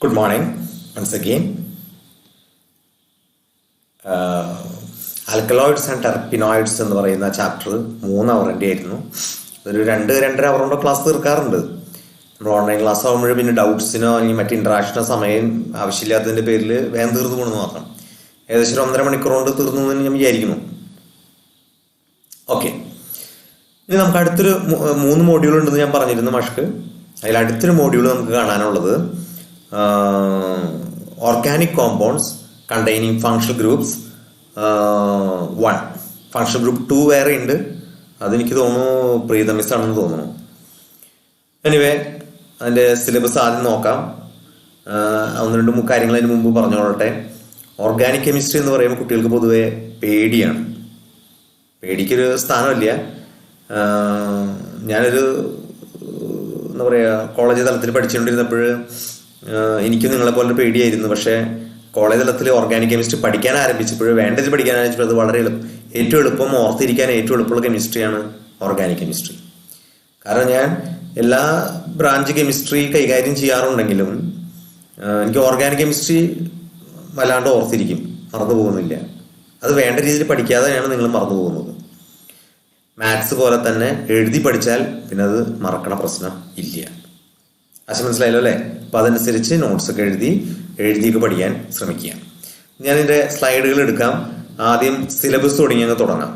Good morning once again. Alkaloids and terpenoids എന്ന് പറയുന്ന chapter 3 അവറിൻ്റെ ആയിരുന്നു. ഒരു 2-2.5 അവർ കൊണ്ട് ക്ലാസ് തീർക്കാറുണ്ട്. നമ്മൾ ഓൺലൈൻ ക്ലാസ് ആകുമ്പോഴും പിന്നെ ഡൗട്ട്സിനോ അല്ലെങ്കിൽ മറ്റ് ഇൻട്രാക്ഷനോ സമയം ആവശ്യമില്ലാത്തതിൻ്റെ പേരിൽ വേഗം തീർന്നു പോകണമെന്ന് മാത്രം. ഏകദേശം 1.5 മണിക്കൂർ കൊണ്ട് തീർന്നു എന്ന് ഞാൻ വിചാരിക്കുന്നു. ഓക്കെ, ഇനി നമുക്ക് അടുത്തൊരു 3 മോഡ്യൂൾ ഉണ്ടെന്ന് ഞാൻ പറഞ്ഞിരുന്നു മഷ്ക്ക്. അതിൽ അടുത്തൊരു മോഡ്യൂൾ നമുക്ക് കാണാനുള്ളത് organic compounds containing functional groups 1. Functional group 2 വേറെ ഉണ്ട്. അതെനിക്ക് തോന്നുന്നു പ്രീതമിസ് ആണെന്ന് തോന്നുന്നു. എനിവേ, അതിൻ്റെ സിലബസ് ആദ്യം നോക്കാം. 1-2 കാര്യങ്ങൾ അതിന് മുമ്പ് പറഞ്ഞോളട്ടെ. ഓർഗാനിക് കെമിസ്ട്രി എന്ന് പറയുമ്പോൾ കുട്ടികൾക്ക് പൊതുവെ പേടിയാണ്. പേടിക്കൊരു സ്ഥാനമില്ല. ഞാനൊരു എന്താ പറയുക, കോളേജ് തലത്തിൽ പഠിച്ചുകൊണ്ടിരുന്നപ്പോൾ എനിക്കും നിങ്ങളെപ്പോലെ പേടിയായിരുന്നു. പക്ഷേ കോളേജ് തലത്തിൽ ഓർഗാനിക് കെമിസ്ട്രി പഠിക്കാൻ ആരംഭിച്ചപ്പോൾ, വേണ്ടത് പഠിക്കാൻ ആരംഭിച്ചപ്പോൾ, അത് വളരെ ഏറ്റവും എളുപ്പം ഓർത്തിരിക്കാൻ ഏറ്റവും എളുപ്പമുള്ള കെമിസ്ട്രിയാണ് ഓർഗാനിക് കെമിസ്ട്രി. കാരണം ഞാൻ എല്ലാ ബ്രാഞ്ച് കെമിസ്ട്രി കൈകാര്യം ചെയ്യാറുണ്ടെങ്കിലും എനിക്ക് ഓർഗാനിക് കെമിസ്ട്രി വല്ലാണ്ട് ഓർത്തിരിക്കും, മറന്നു പോകുന്നില്ല. അത് വേണ്ട രീതിയിൽ പഠിക്കാതെയാണ് നിങ്ങൾ മറന്നു പോകുന്നത്. മാത്സ് പോലെ തന്നെ എഴുതി പഠിച്ചാൽ പിന്നെ അത് മറക്കണ പ്രശ്നം ഇല്ല. ആശയം മനസ്സിലായല്ലോ അല്ലേ? അപ്പോൾ അതനുസരിച്ച് നോട്ട്സൊക്കെ എഴുതിയൊക്കെ പഠിക്കാൻ ശ്രമിക്കുക. ഞാനിതിൻ്റെ സ്ലൈഡുകൾ എടുക്കാം. ആദ്യം സിലബസ് തുടങ്ങി തുടങ്ങാം.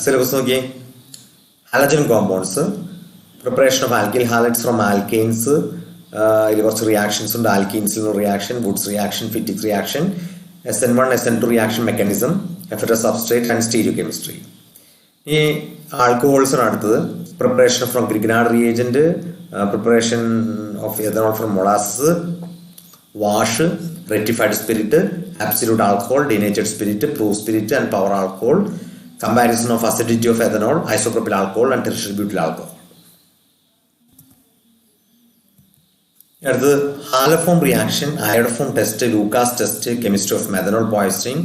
സിലബസ് നോക്കിയേ. Halogen compounds, preparation of alkyl halides from alkanes. ഇതിൽ കുറച്ച് റിയാക്ഷൻസ് ഉണ്ട്. ആൽക്കീൻസിൽ നിന്ന് reaction, Wurtz reaction, Fittig reaction, SN1 SN2 reaction mechanism, effect substrate and stereochemistry. ഈ ആൽക്കഹോൾസാണ് അടുത്തത്. Preparation from Grignard reagent, preparation of ethanol from molasses, wash, rectified spirit, absolute alcohol, denatured spirit, proof spirit and power alcohol, comparison of acidity of ethanol, isopropyl alcohol and tertiary butyl alcohol. അടുത്തത് haloform reaction, അയോഡോഫോം test, Lucas test, chemistry of methanol poisoning,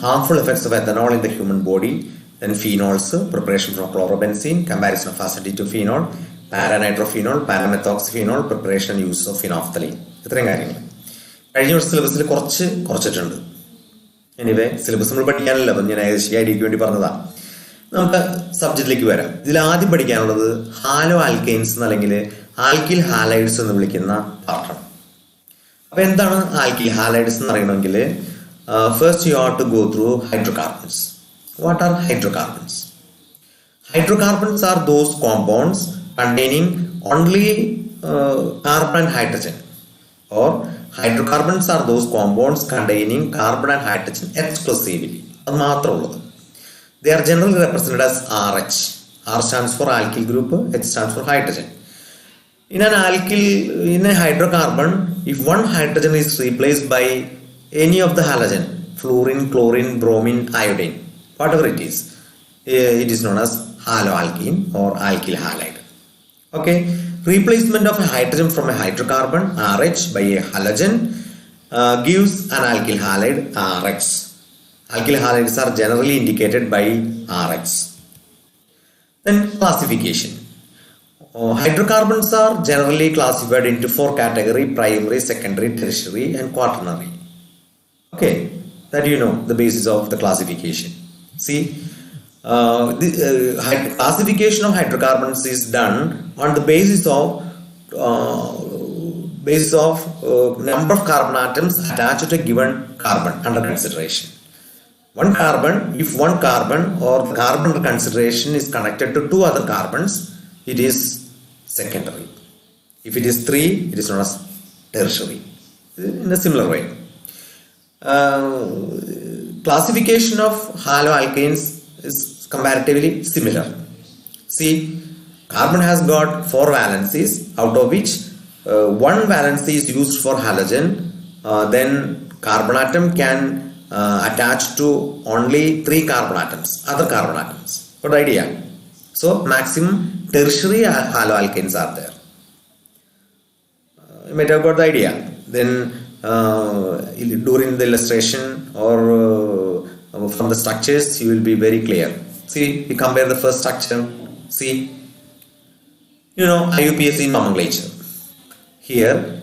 harmful effects of ethanol in the human body, then phenols, preparation from chlorobenzene, comparison of acidity of phenol, paranitrophenol, paramethoxyphenol, preparation and use of phenolphthalein. ഇത്രയും കാര്യങ്ങൾ കഴിഞ്ഞ വർഷം സിലബസിൽ കുറച്ചിട്ടുണ്ട്. Anyway, syllabus നമ്മൾ പഠിക്കാനല്ലോ, അപ്പം ഞാൻ ഏകദേശം ഐഡിയക്ക് വേണ്ടി പറഞ്ഞതാണ്. നമുക്ക് സബ്ജക്റ്റിലേക്ക് വരാം. ഇതിൽ ആദ്യം പഠിക്കാനുള്ളത് ഹാലോ ആൽക്കെയിൻസ് അല്ലെങ്കിൽ ആൽക്കിൽ ഹാലൈഡ്സ് എന്ന് വിളിക്കുന്ന പാർട്ടാണ്. അപ്പൊ എന്താണ് ആൽക്കിൽ ഹാലൈഡ്സ് എന്ന് അറിയണമെങ്കിൽ first you have to go through hydrocarbons. What are hydrocarbons? Hydrocarbons are those compounds containing only carbon and hydrogen, or hydrocarbons are those compounds containing carbon and hydrogen exclusively. അത് മാത്രമുള്ളത്. They are generally represented as RH. R stands for alkyl group, H stands for hydrogen. In a hydrocarbon, if one hydrogen is replaced by any of the halogen, fluorine, chlorine, bromine, iodine, whatever it is known as haloalkene or alkyl halide. Okay, replacement of a hydrogen from a hydrocarbon RH by a halogen gives an alkyl halide RX. Alkyl halides are generally indicated by RX. Then classification. Hydrocarbons are generally classified into 4 categories: primary, secondary, tertiary and quaternary. Okay, that you know the basis of the classification. See, the classification of hydrocarbons is done on the basis of number of carbon atoms attached to a given carbon under consideration. If one carbon or the carbon under consideration is connected to 2 other carbons, it is secondary. If it is 3, it is known as tertiary. In a similar way, classification of haloalkanes is comparatively similar. See, carbon has got 4 valencies, out of which 1 valency is used for halogen. Then carbon atom can attach to only 3 carbon atoms, other carbon atoms. Got the idea? So maximum tertiary haloalkanes are there. You might have got the idea. Then during the illustration or from the structures you will be very clear. See, we compare the first structure. See, IUPAC nomenclature. Here,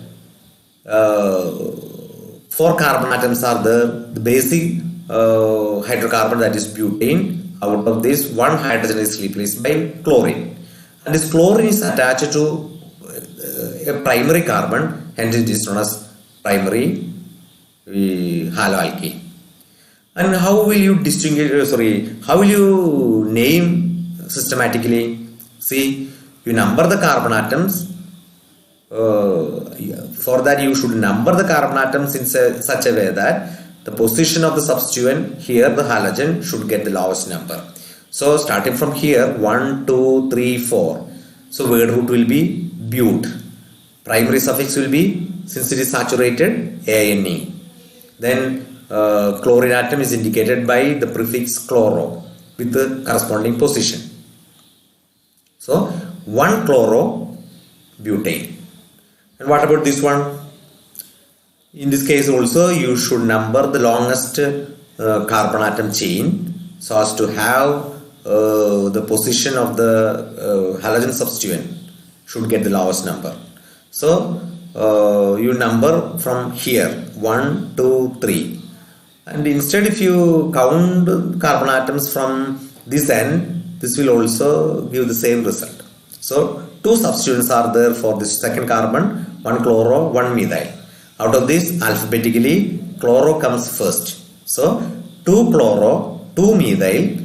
4 carbon atoms are there. The basic hydrocarbon, that is butane. Out of this, 1 hydrogen is replaced by chlorine. And this chlorine is attached to a primary carbon, hence it is known as primary haloalkane. And how will you how will you name systematically? See, you number the carbon atoms. For that you should number the carbon atoms in such a way that the position of the substituent, here the halogen, should get the lowest number. So starting from here, 1, 2, 3, 4. So word root will be but. Primary suffix will be, since it is saturated, ANE. Then chlorine atom is indicated by the prefix chloro with the corresponding position. So 1 chloro butane. And what about this one? In this case also you should number the longest carbon atom chain so as to have the position of the halogen substituent should get the lowest number. So you number from here 1, 2, 3, and instead if you count carbon atoms from this end, this will also give the same result. So 2 substituents are there for this second carbon, 1 chloro, 1 methyl. Out of this, alphabetically, chloro comes first. So 2 chloro, 2 methyl.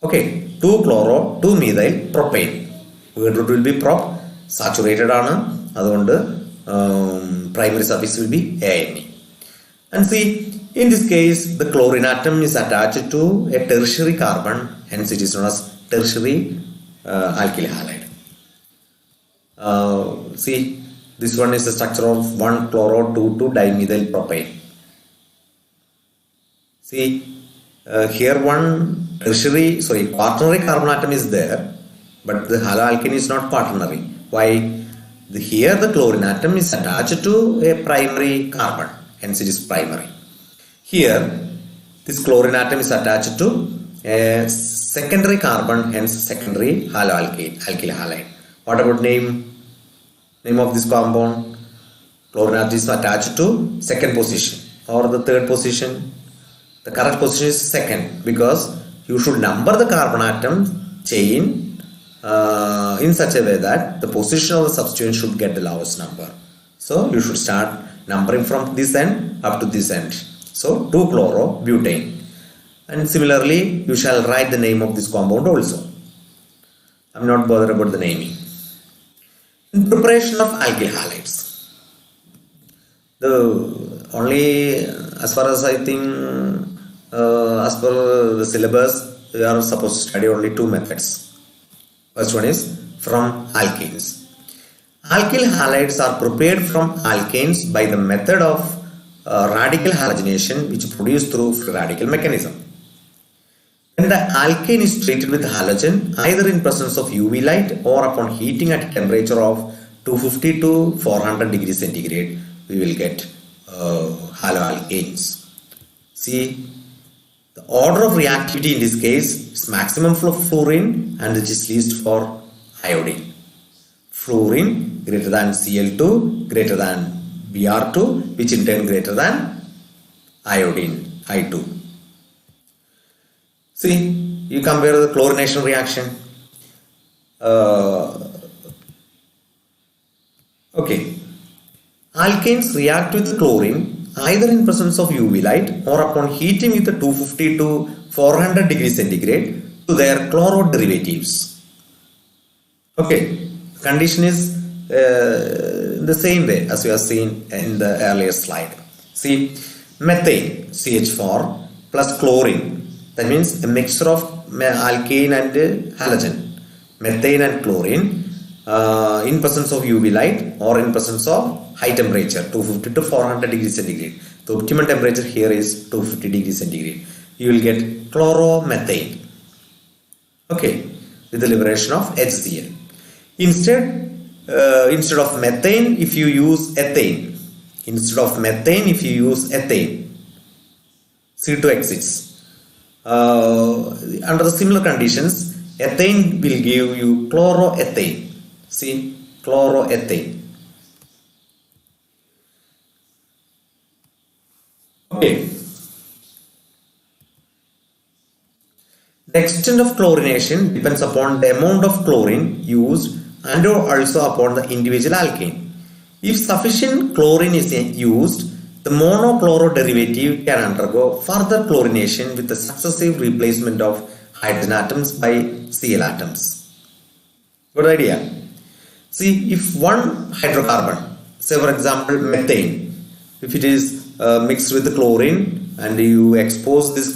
Okay, 2 chloro, 2 methyl propane. Word root will be prop. Saturated ആണ്. അതുകൊണ്ട് primary suffix will be ANE. And see, in this case, the chlorine atom is attached to a tertiary carbon, hence it is known as tertiary alkyl halide. See, this one is the structure of 1 chloro 2 dimethyl propane. See, here one quaternary carbon atom is there, but the haloalkane is not quaternary. Why? Here the chlorine atom is attached to a primary carbon, hence it is primary. Here this chlorine atom is attached to a secondary carbon, hence secondary alkyl halide. What about name of this compound? Chlorine atom is attached to second position or the third position. The correct position is second, because you should number the carbon atom chain in such a way that the position of the substituent should get the lowest number. So you should start numbering from this end up to this end. So 2 chloro butane, and similarly you shall write the name of this compound also. I am not bothered about the naming. In preparation of alkyl halides, the only, as far as I think, as per the syllabus, we are supposed to study only 2 methods. First one is from alkanes. Alkyl halides are prepared from alkanes by the method of radical halogenation, which is produced through free radical mechanism. When the alkane is treated with halogen, either in presence of UV light or upon heating at a temperature of 250 to 400 degrees centigrade, we will get haloalkanes. See, the order of reactivity in this case is maximum for fluorine and it is least for iodine. Fluorine greater than Cl2 greater than Br2, which in turn greater than iodine, I2. See, you compare the chlorination reaction. Okay, alkanes react with chlorine either in presence of UV light or upon heating with 250 to 400 degrees centigrade to their chloro derivatives. Okay, condition is the same way as we have seen in the earlier slide. See, methane CH4 plus chlorine, that means a mixture of alkane and halogen, methane and chlorine, in presence of UV light or in presence of high temperature 250 to 400 degrees centigrade. The optimal temperature here is 250 degrees centigrade. You will get chloromethane, okay, with the liberation of HCl. Instead of methane, if you use ethane, C2 exits. Under the similar conditions, ethane will give you chloroethane. See, chloroethane. Okay. The extent of chlorination depends upon the amount of chlorine used and also upon the individual alkane. If sufficient chlorine is used, the monochloro derivative can undergo further chlorination with the successive replacement of hydrogen atoms by Cl atoms. Good idea. See, if one hydrocarbon, say for example methane, if it is mixed with the chlorine and you expose this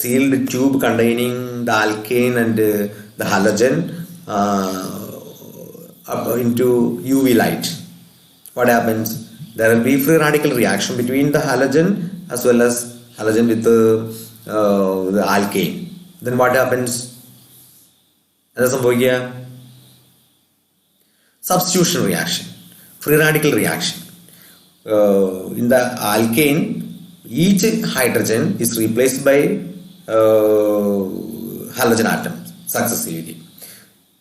sealed tube containing the alkane and the halogen into UV light, what happens? There will be free radical reaction between the halogen as well as halogen with the alkane. Then what happens? Substitution reaction, free radical reaction. In the alkane, each hydrogen is replaced by halogen atoms successively.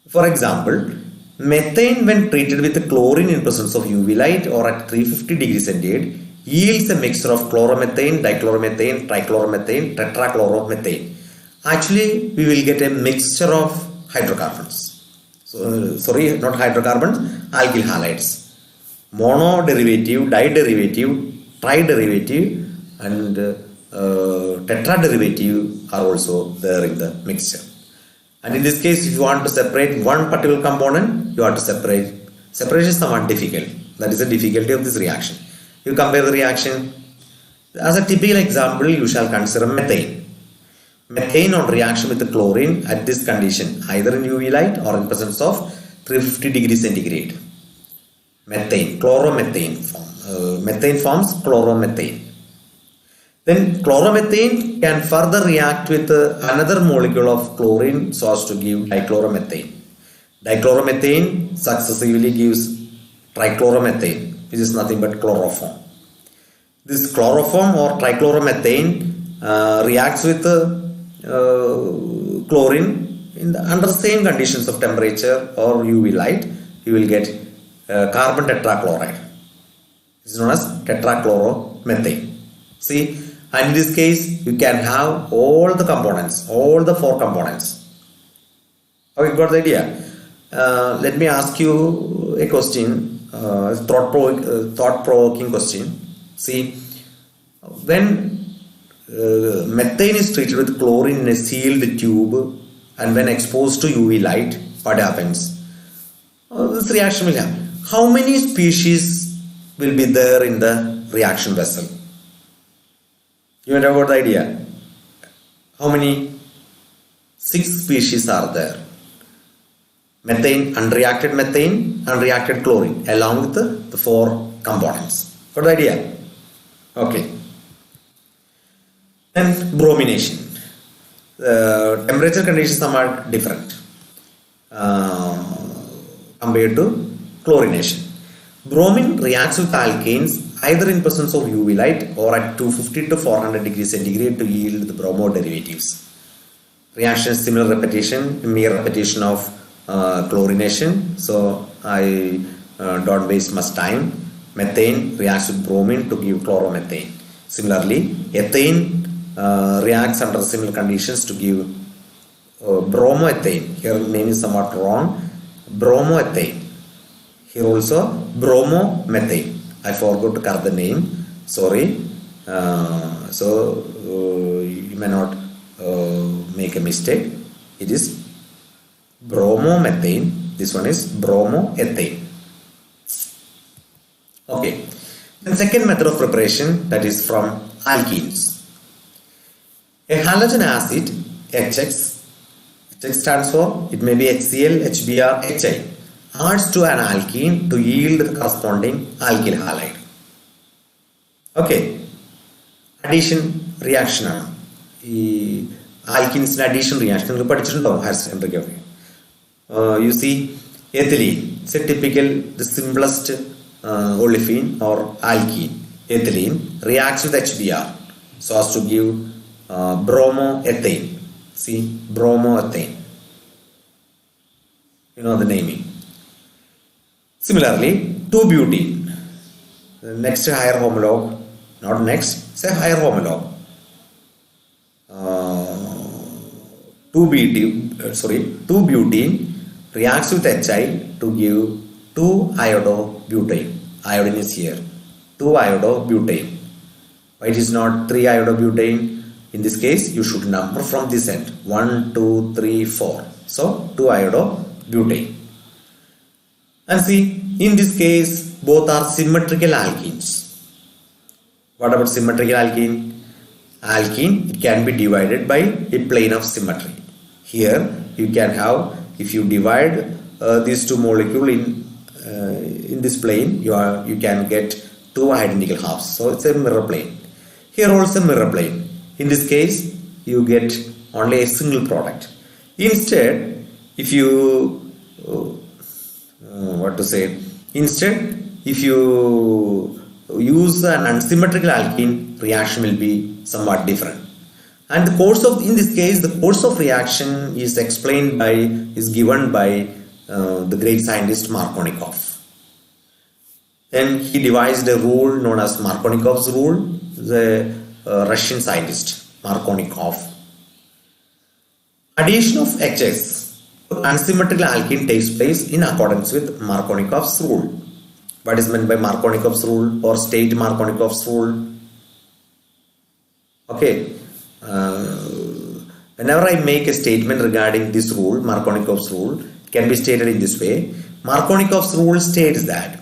For example, methane when treated with chlorine in presence of UV light or at 350 degrees centigrade yields a mixture of chloromethane, dichloromethane, trichloromethane, tetrachloromethane. Actually, we will get a mixture of hydrocarbons. So, sorry, not hydrocarbons, alkyl halides. Mono derivative, diderivative, triderivative and tetraderivative are also there in the mixture. And in this case, if you want to separate one particular component, you have to separate. Separation is somewhat difficult. That is the difficulty of this reaction. You compare the reaction. As a typical example, you shall consider methane. Methane on reaction with the chlorine at this condition, either in UV light or in presence of 350 degrees centigrade. Methane, chloromethane form. Methane forms chloromethane. Then chloromethane can further react with another molecule of chlorine so as to give dichloromethane. Dichloromethane successively gives trichloromethane, which is nothing but chloroform. This chloroform or trichloromethane reacts with chlorine under the same conditions of temperature or UV light. You will get carbon tetrachloride. This is known as tetrachloromethane. See, and in this case you can have all the components, all the four components. Okay, got the idea? Let me ask you a question, thought-provoking question. See, when methane is treated with chlorine in a sealed tube and when exposed to UV light, what happens? This reaction will happen. How many species will be there in the reaction vessel? You might have got the idea. How many? 6 species are there. Methane, unreacted chlorine, along with the 4 components. Got the idea? Okay. Then bromination. The temperature conditions are different compared to chlorination. Bromine reacts with alkanes either in presence of UV light or at 250 to 400 degrees centigrade to yield the bromo derivatives. Reaction is similar repetition, mere repetition of chlorination. So I don't waste much time. Methane reacts with bromine to give chloromethane. Similarly, ethane reacts under similar conditions to give bromoethane. Here the name is somewhat wrong. Bromoethane. Here also bromomethane. I forgot to cut the name. Sorry. You may not make a mistake. It is bromomethane. This one is bromoethane. Okay. The second method of preparation, that is from alkenes. A halogen acid, HX stands for, it may be HCl, HBr, HI, adds to an alkene to yield the corresponding alkyl halide. Okay. Addition reaction. Alkenes addition reaction. You see, ethylene. It's a typical, the simplest olefin or alkene. Ethylene reacts with HBr so as to give bromoethane. See, bromoethane. You know the naming. Similarly, 2-butene. The next higher homologue, not next, say higher homologue. 2-butene reacts with HI to give 2-iodobutane. Iodine is here. 2-iodobutane. Why it is not 3-iodobutane? In this case, you should number from this end. 1, 2, 3, 4. So, 2-iodobutane. And see, in this case, both are symmetrical alkenes. What about symmetrical alkene? Alkene, it can be divided by a plane of symmetry. Here, you can have, if you divide these two molecules in this plane, you can get two identical halves. So, it's a mirror plane. Here also mirror plane. In this case, you get only a single product. Instead, if you if you use an unsymmetrical alkene, reaction will be somewhat different. And the course of, in this case, the course of reaction is given by the great scientist Markovnikov. Then he devised a rule known as Markovnikov's rule, the Russian scientist Markovnikov. Addition of HS to unsymmetrical alkene takes place in accordance with Markovnikov's rule. What is meant by Markovnikov's rule or state Markovnikov's rule? Okay. Whenever I make a statement regarding this rule, Markovnikov's rule, it can be stated in this way. Markovnikov's rule states that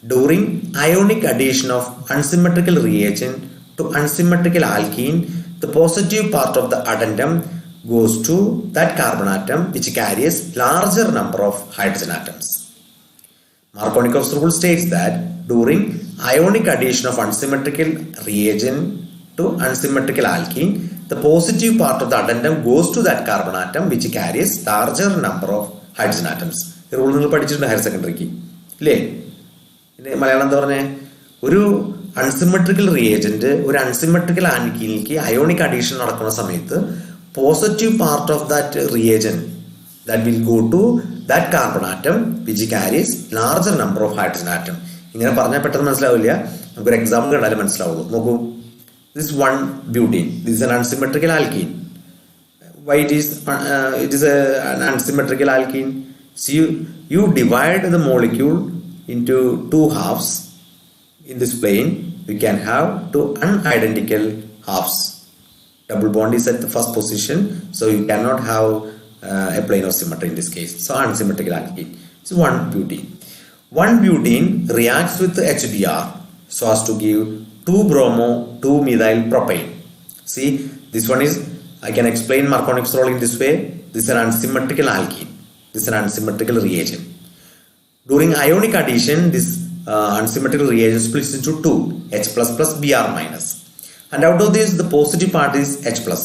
during ionic addition of unsymmetrical reagent to unsymmetrical alkene, the positive part of the addendum goes to that carbon atom which carries larger number of hydrogen atoms. Markovnikov's rule states that during ionic addition of unsymmetrical reagent to unsymmetrical alkene, the positive part of the addendum goes to that carbon atom which carries larger number of hydrogen atoms. The rule നിങ്ങൾ പഠിച്ചിട്ടുണ്ട് higher സെക്കൻഡറിക്ക് ഇല്ലേ? മലയാളം എന്താ പറഞ്ഞേ? ഒരു unsymmetrical reagent ഒരു unsymmetrical ആൽക്കീനിലേക്ക് ionic addition നടക്കുന്ന സമയത്ത് positive part of that reagent that will go to that carbon atom which carries larger number of hydrogen atom. ഇങ്ങനെ പറഞ്ഞാൽ പെട്ടെന്ന് മനസ്സിലാവില്ല. നമുക്കൊരു എക്സാമ്പിൾ കണ്ടാലേ മനസ്സിലാവുള്ളൂ. നോക്കൂ, this 1-butene, this is an unsymmetrical alkene. Why it is an unsymmetrical alkene? So you divide the molecule into two halves. In this plane, we can have two unidentical halves. Double bond is at the first position, so you cannot have a plane of symmetry in this case. So unsymmetrical alkene. So 1-butene. 1-butene reacts with the HBr so as to give 2-bromo 2-methyl propane. See, this one is, I can explain Markovnikov's rule in this way. This is an unsymmetrical alkene. This is an unsymmetrical reagent. During ionic addition, this unsymmetrical reagent splits into two, H plus plus Br minus. And out of this, the positive part is H plus.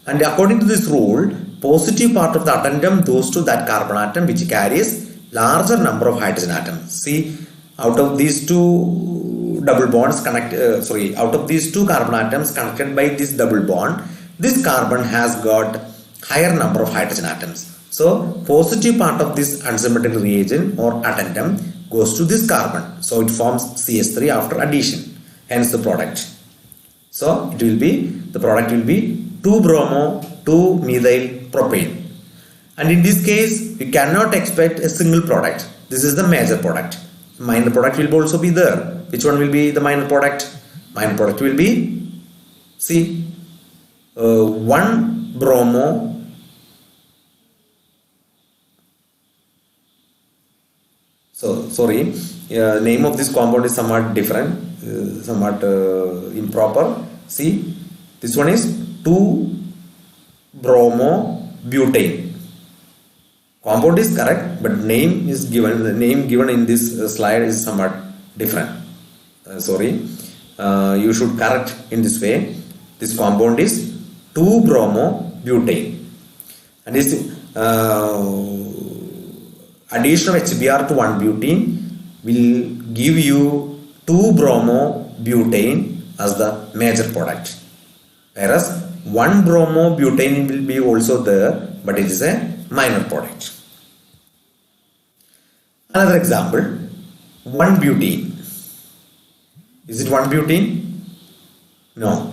And according to this rule, positive part of the addendum goes to that carbon atom which carries larger number of hydrogen atoms. See, out of these two double bonds out of these two carbon atoms connected by this double bond, this carbon has got higher number of hydrogen atoms. So, positive part of this unsymmetrical reagent or addendum goes to this carbon. So, it forms CH3 after addition. Hence, the product. So, the product will be 2-bromo 2-methyl propane. And in this case, we cannot expect a single product. This is the major product. Minor product will also be there. Which one will be the minor product? Minor product will be, see, 1-bromo name of this compound is somewhat different, somewhat improper. See, this one is 2-bromobutane. Compound is correct, but the name given in this slide is somewhat different. You should correct in this way. This compound is 2-bromobutane. And this addition of HBr to 1-butene will give you 2-bromobutane as the major product. Whereas 1-bromobutane will be also there, but it is a minor product. Another example, 1-butene. Is it 1-butene? No.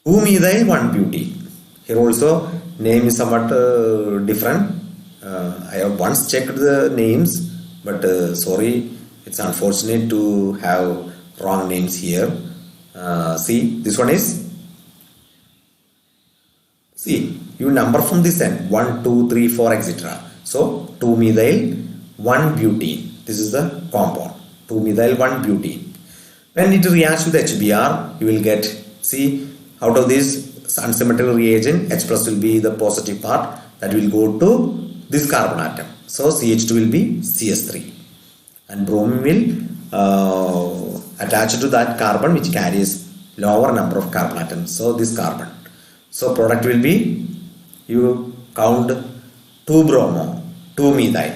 2-methyl-1-butene. Here also name is somewhat different. I have once checked the names, but sorry, it's unfortunate to have wrong names here. See, this one is, see, you number from this end, 1, 2, 3, 4, etc. So 2-methyl-1-butene. This is the compound, 2-methyl-1-butene. When it reacts with HBr, you will get, see, out of this unsymmetrical reagent, H plus will be the positive part that will go to this carbon atom. So CH2 will be CS3, and bromine will attach to that carbon which carries lower number of carbon atoms. So this carbon. So product will be, you count 2-bromo, 2-methyl.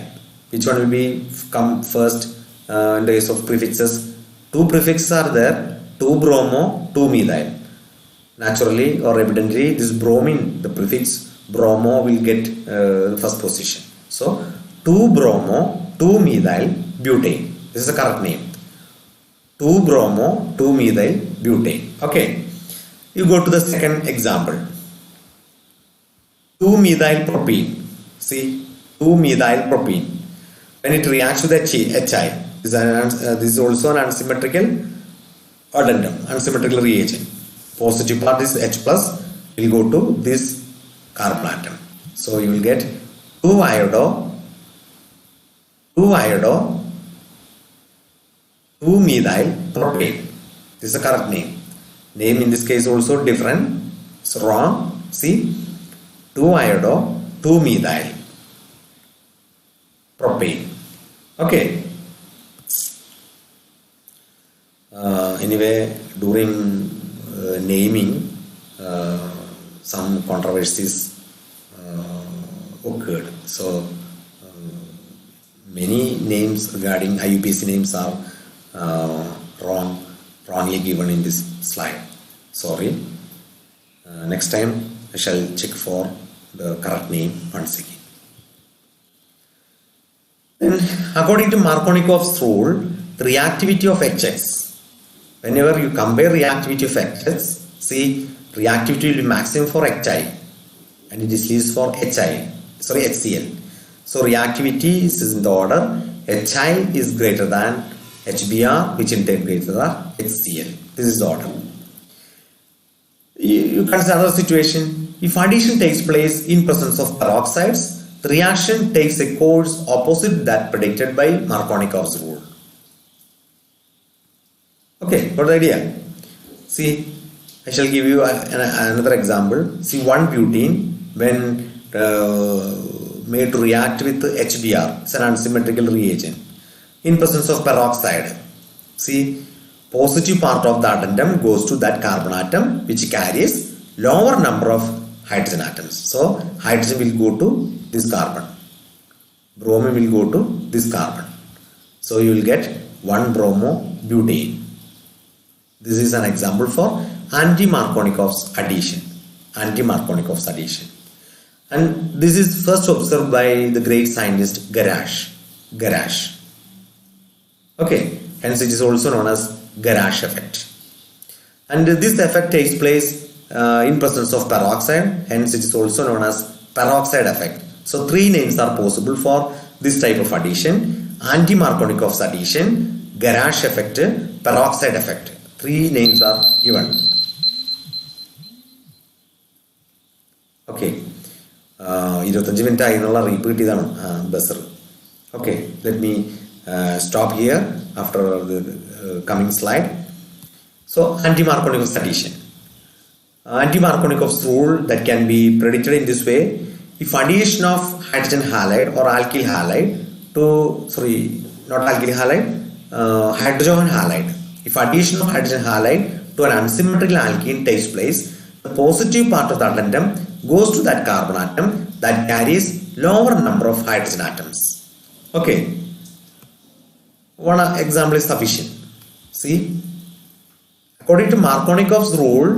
Which one will be come first in the case of prefixes? 2 prefixes are there, 2-bromo, 2-methyl. Naturally or evidently this bromine, the prefix bromo will get the first position. So 2-bromo, 2-methyl-butane. This is the correct name. 2-bromo, 2-methyl-butane. Okay. You go to the second example. 2-methylpropene. See, 2-methylpropene. When it reacts with HI, this is also an unsymmetrical addendum, unsymmetrical reagent. Positive part is H plus will go to this carbon atom. So you will get 2-iodo, 2-methylpropane. This is the correct name. Name in this case also different. It's wrong. See, 2-iodo, 2-methylpropane. Okay. Anyway, during naming, some controversies occurred. So many names regarding IUPAC names are wrongly given in this slide. Sorry. Next time I shall check for the correct name once again. Then, according to Markovnikov's rule, the reactivity of HX, whenever you compare reactivity of HX, see, reactivity will be maximum for HI and it is least for HCl. So reactivity is in the order HI is greater than HBr, which in turn greater than HCl. This is the order. You consider another situation. If addition takes place in presence of peroxides, the reaction takes a course opposite that predicted by Markovnikov's rule. Okay, got the idea? See, I shall give you another example. See, 1-butene when made to react with HBr, it's an unsymmetrical reagent, in presence of peroxide. See, positive part of the addendum goes to that carbon atom which carries lower number of hydrogen atoms. So hydrogen will go to this carbon, bromine will go to this carbon. So you will get 1-bromobutane. This is an example for anti-Markovnikov's addition. Anti-Markovnikov's addition. And this is first observed by the great scientist Garage. Okay, hence it is also known as Garage effect. And this effect takes place in presence of peroxide, hence it is also known as peroxide effect. So 3 names are possible for this type of addition: anti-Markovnikov's addition, Garage effect, peroxide effect. 3 names are given. Okay. 25 minutes ആയിരുന്നുള്ള repeat ചെയ്താണ് buzzer. Okay, let me stop here after the coming slide. So anti-Markovnikov's addition. Anti-Markovnikov's rule that can be predicted in this way: if addition of hydrogen halide or alkyl halide to, sorry, not alkyl halide, hydrogen halide. If addition of hydrogen halide to an unsymmetrical alkene takes place, the positive part of the addendum goes to that carbon atom that carries lower number of hydrogen atoms. Okay. One example is sufficient. See, according to Markovnikov's rule,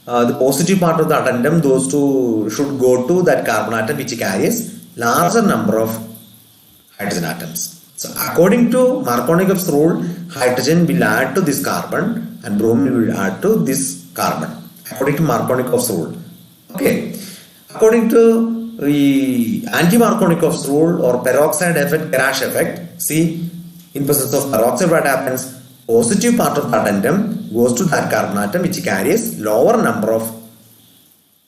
the positive part of the addendum, those two should go to that carbon atom which carries larger number of hydrogen atoms. So according to Markovnikov's rule, hydrogen will add to this carbon and bromine will add to this carbon, according to Markovnikov's rule. Okay. According to the anti-Markovnikov's rule or peroxide effect, Karash effect, see, in presence of peroxide, what happens? Positive part of the addendum goes to that carbon atom which carries lower number of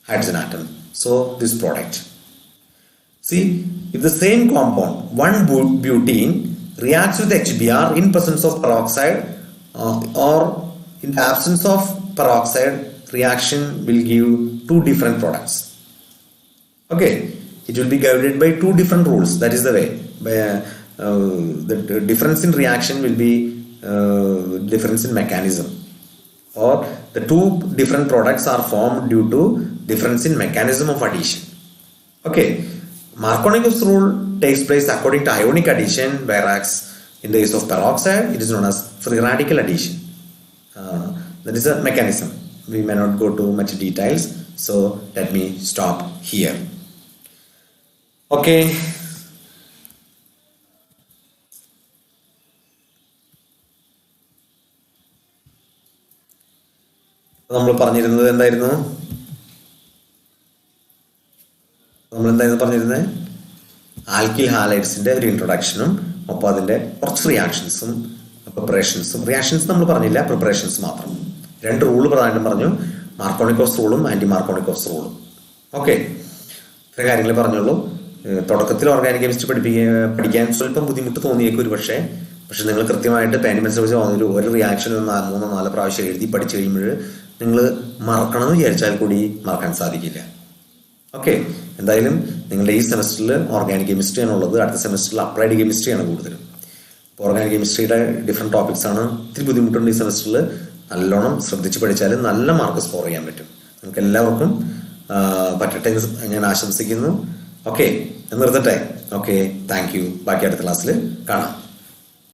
hydrogen atom. So this product. See, if the same compound, 1 butene, reacts with HBr in presence of peroxide or in the absence of peroxide, reaction will give 2 different products. Okay, it will be guided by 2 different rules. That is the way. The difference in reaction will be difference in mechanism, or the 2 different products are formed due to difference in mechanism of addition. Okay, Markovnikov's rule takes place according to ionic addition, whereas in the case of peroxide it is known as free radical addition. That is a mechanism. We may not go to much details, so let me stop here. Okay. നമ്മൾ പറഞ്ഞിരുന്നത് എന്തായിരുന്നു? പറഞ്ഞിരുന്നത് alkyl ഹാലൈഡ്സിന്റെ ഒരു ഇൻട്രൊഡക്ഷനും ഒപ്പം അതിന്റെ കുറച്ച് റിയാക്ഷൻസും reactions നമ്മൾ പറഞ്ഞില്ല, പ്രിപ്പറേഷൻസ് മാത്രം. 2 റൂള് പ്രധാനമായിട്ടും പറഞ്ഞു, മാർക്കോണിക്കോസ് റൂളും ആന്റി മാർക്കോണിക്കോസ് റൂളും. ഓക്കെ, ഇത്ര കാര്യങ്ങളെ പറഞ്ഞുള്ളൂ. തുടക്കത്തിൽ ഓർഗാനിക് കെമിസ്ട്രി പഠിക്കാൻ സ്വല്പം ബുദ്ധിമുട്ട് തോന്നിയേക്കും ഒരു പക്ഷേ നിങ്ങൾ കൃത്യമായിട്ട് പാൻഡിമെന്റ്സിനെ കുറിച്ച് ഒരു റിയാക്ഷൻ 3-4 പ്രാവശ്യം എഴുതി പഠിച്ചു കഴിയുമ്പോൾ നിങ്ങൾ മറക്കണമെന്ന് വിചാരിച്ചാൽ കൂടി മറക്കാൻ സാധിക്കില്ല. ഓക്കെ, എന്തായാലും നിങ്ങളുടെ ഈ സെമസ്റ്ററിൽ ഓർഗാനിക് കെമിസ്ട്രി ആണുള്ളത്. അടുത്ത സെമസ്റ്ററിൽ അപ്ലൈഡ് കെമിസ്ട്രിയാണ് കൂടുതലും. അപ്പോൾ ഓർഗാനിക് കെമിസ്ട്രിയുടെ ഡിഫറെൻറ്റ് ടോപ്പിക്സ് ആണ്. ഇത്തിരി ബുദ്ധിമുട്ടുണ്ട് ഈ സെമസ്റ്ററിൽ. നല്ലോണം ശ്രദ്ധിച്ച് പഠിച്ചാൽ നല്ല മാർക്ക് സ്കോർ ചെയ്യാൻ പറ്റും. നിങ്ങൾക്ക് എല്ലാവർക്കും പറ്റട്ടെ എന്ന് ഞാൻ ആശംസിക്കുന്നു. ഓക്കെ, നിർത്തട്ടെ. Okay, thank you. ബാക്കി അടുത്ത ക്ലാസ്സിൽ കാണാം.